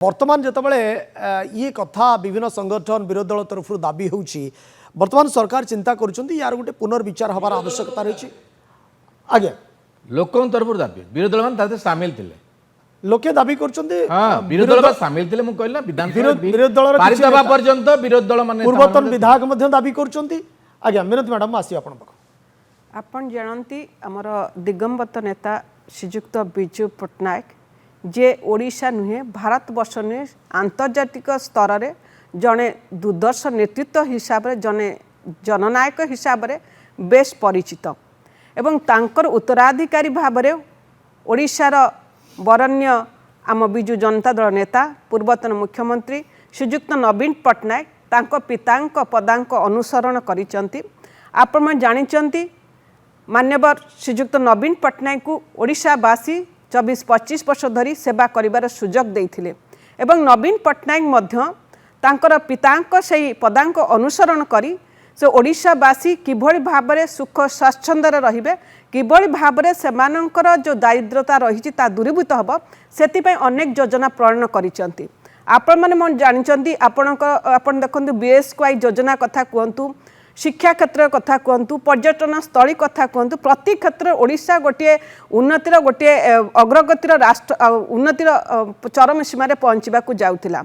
बर्तमान जितेबाला ये कथा विभिन्न संगठन विरोधी दल तरफ दाबी होउछि बर्तमान सरकार चिंता करुछंती यार गोटे पुनर्विचार हबार आवश्यकता रही आज्ञा लोकों तरफ दाबी विरोधी दल मान सामिल थे लोके दाबी करुछंती विरोधी दल सामिल थे कहला विधानसभा विरोधी दल पारित होबा पर्यंत विरोधी दल माने पूर्वतन विधायक मध्य दाबी करुछंती आज्ञा मिनत मैडम आसी आपण जानती आमर दिगंबत नेता श्रीजुक्त बिजू पट्टनायक जे ओडिशा नुहे भारत वर्ष नुहे आंतर्जातिक स्तर में जड़े दुर्दर्श नेतृत्व हिसाब से जने जननायक हिसाब से बेस परिचित एवं तांकर उत्तराधिकारी भाव में ओडिशार बरण्य आम बिजू जनता दल नेता पूर्वतन मुख्यमंत्री श्रीजुक्त नवीन पट्टनायक तांको पितांक पदांक अनुसरण करिसंती आपण जानिचंती मान्यवर श्रीजुक्त नवीन पट्टनायक को ओडिशावासी 24-25 वर्ष धरी सेवा करिबार सुजोग देइथिले एवं नवीन पट्टनायक मध्य तांकर पितांक सही पदांक अनुसरण करी से ओडिशावासी किभଳି भाबरे सुख स्वाच्छंदरे रहिबे किभଳି भाबरे सेमानंकर जो दारिद्रता रही ता दूरीभूत हब सेति अनेक योजना प्रणयन करिसंती आपण माने मन जानिचंती आपण देखंतु बीएसवाई योजना कथा कहंतु शिक्षा क्षेत्र कथा कहतु पर्यटन स्थली कथा कहतु प्रति क्षेत्र ओडिशा गोटे उन्नतिर गोटे अग्रगतिर राष्ट्र उन्नतिर चरम सीमार पहुँचवा जाऊला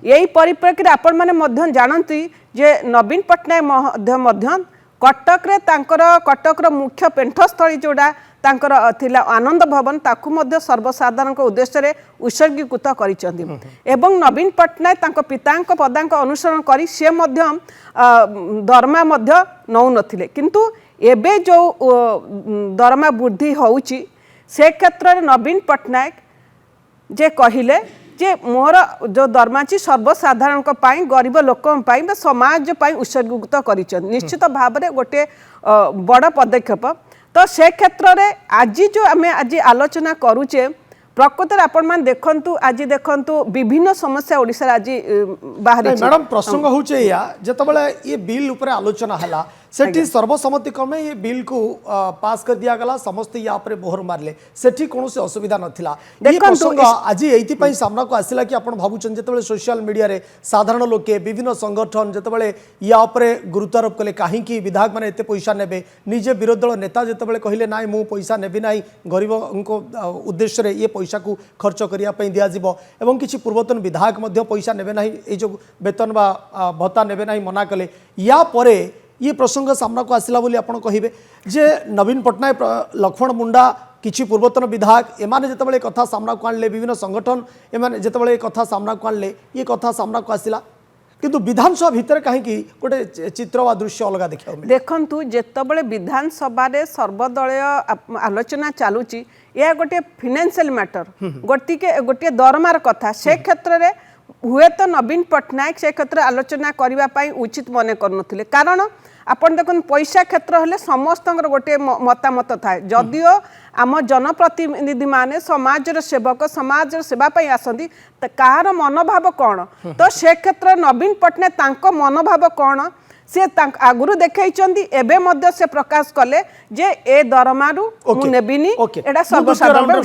यही परिप्रेक्षी आपण मैंने जानती जे नवीन पट्टनायक कटक रे कटकर मुख्य पेंठस्थली जोड़ा तांकर थिला आनंद भवन ताकू मध्य सर्वसाधारण उद्देश्य रे उत्सर्गीकृत करिसंती एवं नवीन पट्टनायक तांको पितांक पदांक अनुसरण करी से मध्य दरमा मध्य नौ नथिले किंतु एबे जो दरमा वृद्धि होउची से क्षेत्र रे नवीन पट्टनायक जे कहिले जे मोर जो दरमाची सर्वसाधारण गरीब लोक समाज उत्सर्गीकृत करिसंती निश्चित भाव में गोटे बड़ पदक्षेप तो से क्षेत्र में आज जो आम आज आलोचना करुचे प्रकृत आपण देखंतु आज देखंतु विभिन्न समस्या ओडिशा आज बाहर मैडम प्रसंग होचे या जतबले ये बिल ऊपर आलोचना हला सेठी सर्वसम्मति क्रमे ये बिल को पास कर दिया गला समस्त या पर बोहर मारले सेठी कोनोसे असुविधा नथिला ये प्रसंग आज एति पई सामना को आसिला कि आपण भाबुचन जतबले सोशल मीडिया रे साधारण लोके विभिन्न संगठन जतबले या पर गुरुत्वारोप कले काहे कि विधायक माने एते पैसा नेबे निजे विरोधी दल नेता जतबले कहिले नाइ मु पैसा नेबी नाइ गरीबको उद्देश्य रे ये पैसा को खर्च करिया पई दिया जिवो एवं किछि पूर्वतन विधायक मध्य पैसा नेबे नाइ ए जो वेतन बा भत्ता नेबे नाइ मना कले या परे ये प्रसंग सामना को आसिला बोली आपण कहिबे जे नवीन पट्टनायक लक्ष्मण मुंडा किछि पूर्वतन विधायक एमाने जतबले कथा सामना को आणले विभिन्न संगठन एमाने जतबले कथा सामना को आणले ये कथा सामना को आसिला किंतु विधानसभा भीतर कहीं गोटे चित्र वा दृश्य अलग देखा देखंतु जेतबले विधानसभा रे सर्वदलीय आलोचना चालुची या गोटे फाइनेंशियल मैटर गोटे दरमार कथा से क्षेत्र रे हुए तो नवीन पट्टनायक से क्षेत्र आलोचना करने उचित मन कर कारण आपण देखो पैसा क्षेत्र हेले समस्त गोटे मतामत थाए जदियो आम जनप्रतिनिधि माने समाज सेवक समाज सेवा आसती कहार मनोभाव कौन तो से क्षेत्र नवीन पट्टनायक तांको मनोभाव कौन से आगुरी देखते एबे मध्य से प्रकाश कले जे ए दरमारू नेबिनी एटा सर्वसाधारण